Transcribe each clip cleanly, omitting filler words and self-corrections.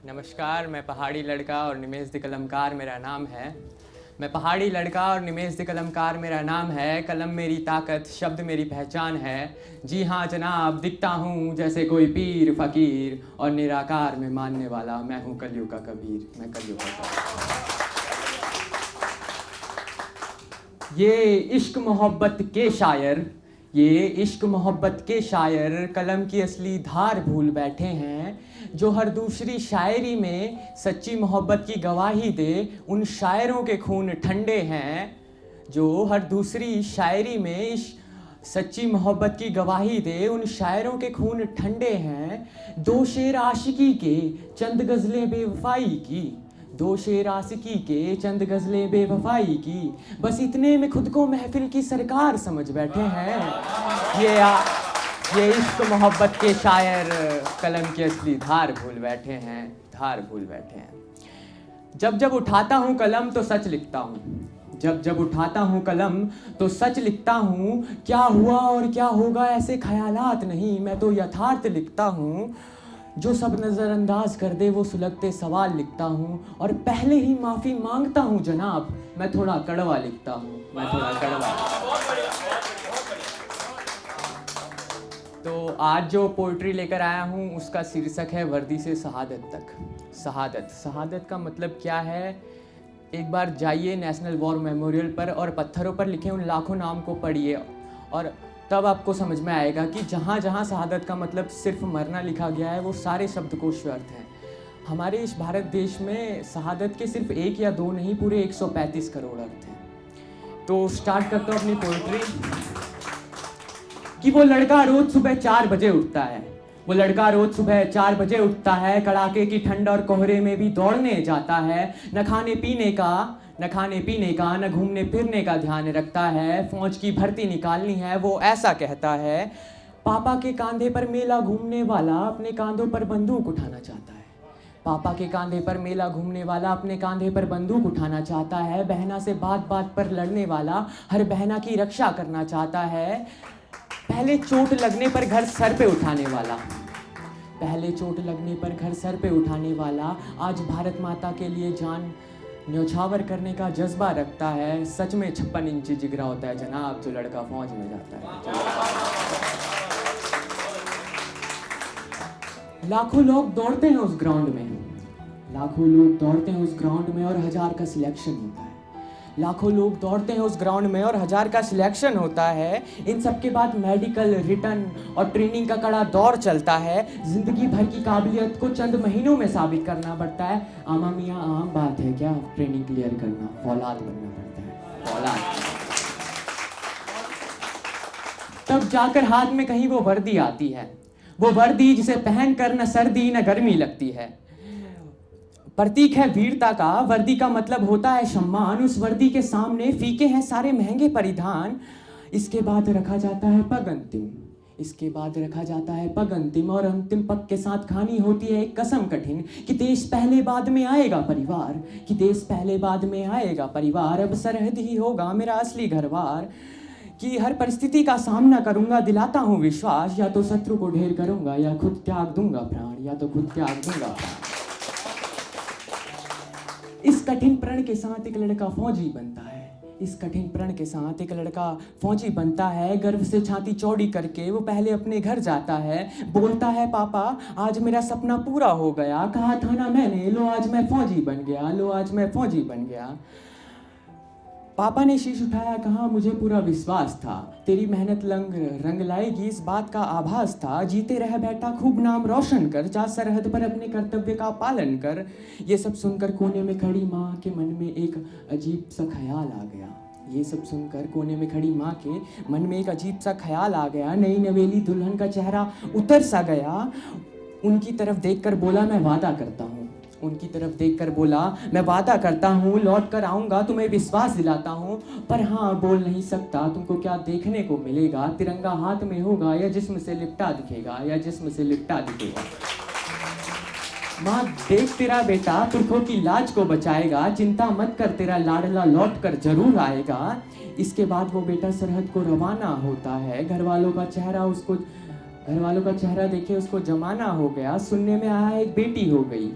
नमस्कार, मैं पहाड़ी लड़का और निमेश द कलमकार मेरा नाम है। मैं पहाड़ी लड़का और निमेश द कलमकार मेरा नाम है। कलम मेरी ताकत, शब्द मेरी पहचान है। जी हाँ जनाब, दिखता हूँ जैसे कोई पीर फकीर और निराकार में मानने वाला मैं हूँ कलयुग का कबीर। मैं कलयुग का कबीर। ये इश्क मोहब्बत के शायर, ये इश्क मोहब्बत के शायर कलम की असली धार भूल बैठे हैं। जो हर दूसरी शायरी में सच्ची मोहब्बत की गवाही दे उन शायरों के खून ठंडे हैं। जो हर दूसरी शायरी में सच्ची मोहब्बत की गवाही दे उन शायरों के खून ठंडे हैं। दो शेर आशिकी के चंद गज़लें बेवफाई की, दो शेर आशिकी के चंद गज़लें बेवफाई की, बस इतने में खुद को महफिल की सरकार समझ बैठे हैं। ये इश्क मोहब्बत के शायर कलम की असली धार भूल बैठे हैं, धार भूल बैठे हैं। जब जब उठाता हूँ कलम तो सच लिखता हूँ, जब जब उठाता हूँ कलम तो सच लिखता हूँ। क्या हुआ और क्या होगा ऐसे ख्यालात नहीं, मैं तो यथार्थ लिखता हूँ। जो सब नज़रअंदाज कर दे वो सुलगते सवाल लिखता हूँ। और पहले ही माफ़ी मांगता हूँ जनाब, मैं थोड़ा कड़वा लिखता हूँ, मैं थोड़ा कड़वा। तो आज जो पोइट्री लेकर आया हूँ उसका शीर्षक है वर्दी से शहादत तक। शहादत, शहादत का मतलब क्या है? एक बार जाइए नेशनल वॉर मेमोरियल पर और पत्थरों पर लिखे उन लाखों नाम को पढ़िए और तब आपको समझ में आएगा कि जहाँ जहाँ शहादत का मतलब सिर्फ मरना लिखा गया है वो सारे शब्दकोश व्यर्थ हैं। हमारे इस भारत देश में शहादत के सिर्फ एक या दो नहीं, पूरे 135 करोड़ अर्थ हैं। तो स्टार्ट करता हूँ अपनी पोइट्री कि वो लड़का रोज सुबह 4 बजे उठता है। वो लड़का रोज सुबह 4 बजे उठता है, कड़ाके की ठंड और कोहरे में भी दौड़ने जाता है। न खाने पीने का न घूमने फिरने का ध्यान रखता है। फौज की भर्ती निकालनी है वो ऐसा कहता है। पापा के कांधे पर मेला घूमने वाला अपने कांधों पर बंदूक उठाना चाहता है। पापा के कांधे पर मेला घूमने वाला अपने कांधे पर बंदूक उठाना चाहता है। बहना से बात बात पर लड़ने वाला हर बहना की रक्षा करना चाहता है। पहले चोट लगने पर घर सर पे उठाने वाला, पहले चोट लगने पर घर सर पे उठाने वाला आज भारत माता के लिए जान न्यौछावर करने का जज्बा रखता है। सच में 56 इंची जिगरा होता है जनाब जो लड़का फौज में जाता है। लाखों लोग दौड़ते हैं उस ग्राउंड में, लाखों लोग दौड़ते हैं उस ग्राउंड में और 1000 का सिलेक्शन होता है। लाखों लोग दौड़ते हैं उस ग्राउंड में और 1000 का सिलेक्शन होता है। इन सब के बाद मेडिकल, रिटर्न और ट्रेनिंग का कड़ा दौर चलता है। जिंदगी भर की काबिलियत को चंद महीनों में साबित करना पड़ता है। आमा मियाँ आम बात है क्या ट्रेनिंग क्लियर करना, फौलाद बनना पड़ता है, फौलाद। तब जाकर हाथ में कहीं वो वर्दी आती है, वो वर्दी जिसे पहनकर न सर्दी न गर्मी लगती है। प्रतीक है वीरता का, वर्दी का मतलब होता है सम्मान। उस वर्दी के सामने फीके हैं सारे महंगे परिधान। इसके बाद रखा जाता है पग अंतिम, इसके बाद रखा जाता है पग अंतिम और अंतिम पग के साथ खानी होती है एक कसम कठिन कि देश पहले बाद में आएगा परिवार, कि देश पहले बाद में आएगा परिवार। अब सरहद ही होगा मेरा असली घरबार, कि हर परिस्थिति का सामना करूंगा दिलाता हूँ विश्वास। या तो शत्रु को ढेर करूंगा या खुद त्याग दूंगा प्राण, या तो खुद त्याग दूंगा प्राण। इस कठिन प्रण के साथ एक लड़का फौजी बनता है, इस कठिन प्रण के साथ एक लड़का फौजी बनता है। गर्व से छाती चौड़ी करके वो पहले अपने घर जाता है। बोलता है पापा आज मेरा सपना पूरा हो गया, कहा था ना मैंने, लो आज मैं फौजी बन गया, लो आज मैं फौजी बन गया। पापा ने शीश उठाया, कहा मुझे पूरा विश्वास था तेरी मेहनत रंग लाएगी, इस बात का आभास था। जीते रह बेटा खूब नाम रोशन कर, जा सरहद पर अपने कर्तव्य का पालन कर। ये सब सुनकर कोने में खड़ी माँ के मन में एक अजीब सा ख्याल आ गया। ये सब सुनकर कोने में खड़ी माँ के मन में एक अजीब सा ख्याल आ गया। नई नवेली दुल्हन का चेहरा उतर सा गया। उनकी तरफ देखकर बोला मैं वादा करता हूँ, उनकी तरफ देखकर बोला मैं वादा करता हूँ लौट कर आऊँगा, तुम्हें विश्वास दिलाता हूँ। पर हाँ बोल नहीं सकता तुमको क्या देखने को मिलेगा, तिरंगा हाथ में होगा या जिस्म से लिपटा दिखेगा, या जिस्म से लिपटा दिखेगा। माँ देख तेरा बेटा पुरखों की लाज को बचाएगा, चिंता मत कर तेरा लाडला लौट कर जरूर आएगा। इसके बाद वो बेटा सरहद को रवाना होता है। घर वालों का चेहरा देखे उसको जमाना हो गया। सुनने में आया एक बेटी हो गई,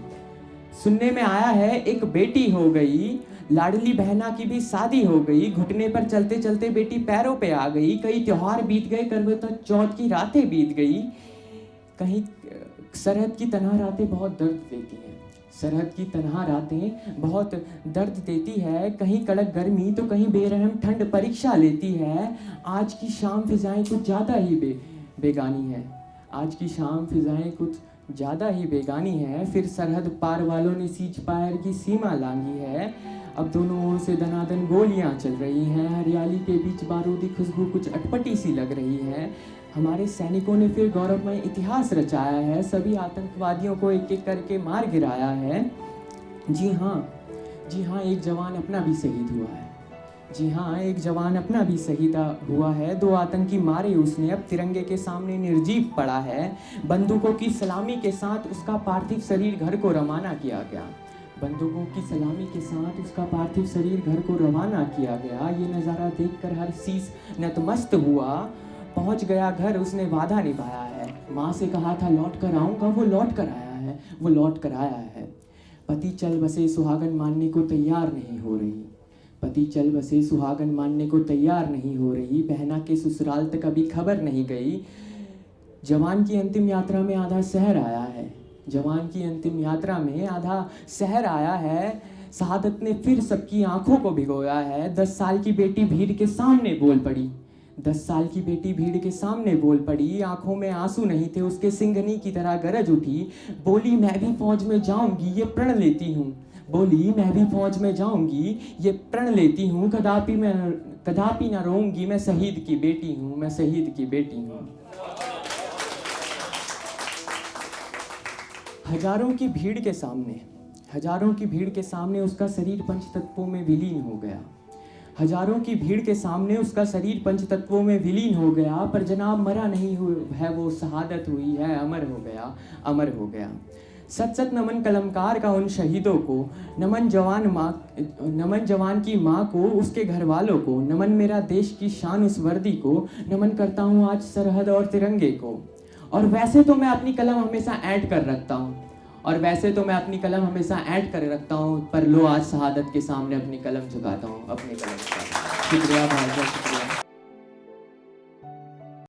सुनने में आया है एक बेटी हो गई, लाडली बहना की भी शादी हो गई, घुटने पर चलते चलते बेटी पैरों पे आ गई, कई त्योहार बीत गए, करवा चौथ की रातें बीत गई। कहीं सरहद की तन्हा रातें बहुत दर्द देती हैं, सरहद की तन्हा रातें बहुत दर्द देती है, कहीं कड़क गर्मी तो कहीं बेरहम ठंड परीक्षा लेती है। आज की शाम फिजाएं कुछ ज़्यादा ही बेगानी है, आज की शाम फिजाएं कुछ ज़्यादा ही बेगानी है। फिर सरहद पार वालों ने सीज पार की सीमा लांगी है, अब दोनों ओर से दनादन गोलियां चल रही हैं, हरियाली के बीच बारूदी खुशबू कुछ अटपटी सी लग रही है। हमारे सैनिकों ने फिर गौरवमय इतिहास रचाया है, सभी आतंकवादियों को एक एक करके मार गिराया है। जी हाँ, एक जवान अपना भी शहीद हुआ है। जी हाँ, एक जवान अपना भी शहीद हुआ है। 2 आतंकी मारे उसने, अब तिरंगे के सामने निर्जीव पड़ा है। बंदूकों की सलामी के साथ उसका पार्थिव शरीर घर को रवाना किया गया, बंदूकों की सलामी के साथ उसका पार्थिव शरीर घर को रवाना किया गया। ये नज़ारा देखकर हर शीश नतमस्त हुआ, पहुंच गया घर उसने वादा निभाया है। माँ से कहा था लौट कर आऊँगा, वो लौट कर आया है, वो लौट कर आया है। पति चल बसे सुहागन मानने को तैयार नहीं हो रही, पति चल बसे सुहागन मानने को तैयार नहीं हो रही, बहना के ससुराल तक अभी खबर नहीं गई। जवान की अंतिम यात्रा में आधा शहर आया है, जवान की अंतिम यात्रा में आधा शहर आया है। शहादत ने फिर सबकी आंखों को भिगोया है। 10 साल की बेटी भीड़ के सामने बोल पड़ी, 10 साल की बेटी भीड़ के सामने बोल पड़ी, आंखों में आंसू नहीं थे उसके, सिंघनी की तरह गरज उठी, बोली मैं भी फौज में जाऊंगी ये प्रण लेती हूँ, बोली मैं भी फौज में जाऊंगी ये प्रण लेती हूँ, कदापि न रोऊंगी, मैं शहीद की बेटी हूँ, मैं शहीद की बेटी हूँ। हजारों की भीड़ के सामने उसका शरीर पंच तत्वों में विलीन हो गया, हजारों की भीड़ के सामने उसका शरीर पंच तत्वों में विलीन हो गया। पर जनाब मरा नहीं है वो, शहादत हुई है, अमर हो गया, अमर हो गया। सच सच नमन कलमकार का उन शहीदों को, नमन जवान की माँ को, उसके घर वालों को, नमन मेरा देश की शान उस वर्दी को, नमन करता हूँ आज सरहद और तिरंगे को। और वैसे तो मैं अपनी कलम हमेशा ऐड कर रखता हूँ, पर लो आज शहादत के सामने अपनी कलम झुकाता हूँ, अपनी कलम झुकाता हूँ। शुक्रिया भाई, शुक्रिया।